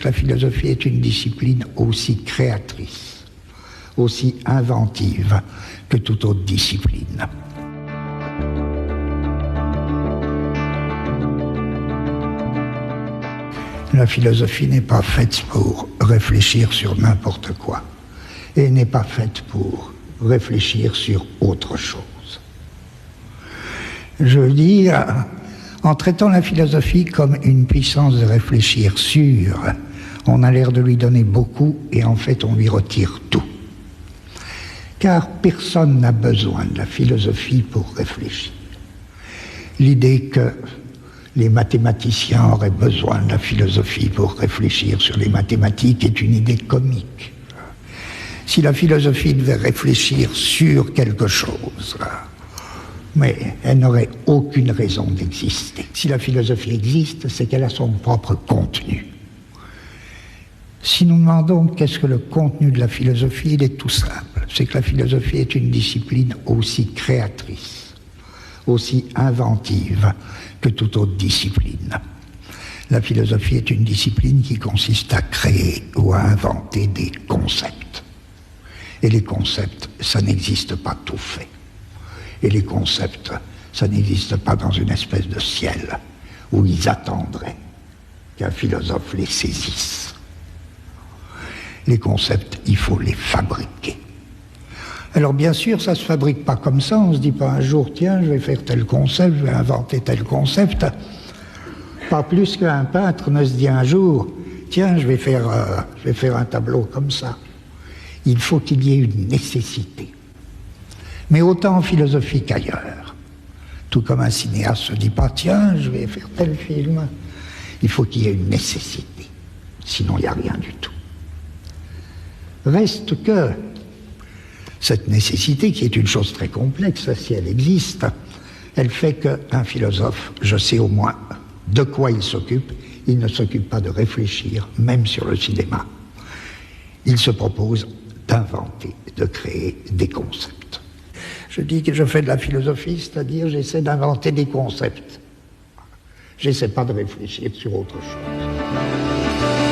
La philosophie est une discipline aussi créatrice, aussi inventive que toute autre discipline. La philosophie n'est pas faite pour réfléchir sur n'importe quoi et n'est pas faite pour réfléchir sur autre chose. Je veux dire, en traitant la philosophie comme une puissance de réfléchir sur, on a l'air de lui donner beaucoup et en fait on lui retire tout. Car personne n'a besoin de la philosophie pour réfléchir. L'idée que les mathématiciens auraient besoin de la philosophie pour réfléchir sur les mathématiques est une idée comique. Si la philosophie devait réfléchir sur quelque chose, mais elle n'aurait aucune raison d'exister. Si la philosophie existe, c'est qu'elle a son propre contenu. Si nous demandons qu'est-ce que le contenu de la philosophie, il est tout simple. C'est que la philosophie est une discipline aussi créatrice, aussi inventive que toute autre discipline. La philosophie est une discipline qui consiste à créer ou à inventer des concepts. Et les concepts, ça n'existe pas tout fait. Et les concepts, ça n'existe pas dans une espèce de ciel où ils attendraient qu'un philosophe les saisisse. Les concepts, il faut les fabriquer. Alors bien sûr, ça ne se fabrique pas comme ça, on ne se dit pas un jour, tiens, je vais faire tel concept, je vais inventer tel concept. Pas plus qu'un peintre ne se dit un jour, tiens, je vais faire un tableau comme ça. Il faut qu'il y ait une nécessité. Mais autant en philosophie qu'ailleurs. Tout comme un cinéaste ne se dit pas, tiens, je vais faire tel film. Il faut qu'il y ait une nécessité. Sinon, il n'y a rien du tout. Reste que cette nécessité, qui est une chose très complexe, si elle existe, elle fait qu'un philosophe, je sais au moins de quoi il s'occupe. Il ne s'occupe pas de réfléchir, même sur le cinéma. Il se propose d'inventer, de créer des concepts. Je dis que je fais de la philosophie, c'est-à-dire j'essaie d'inventer des concepts. J'essaie pas de réfléchir sur autre chose.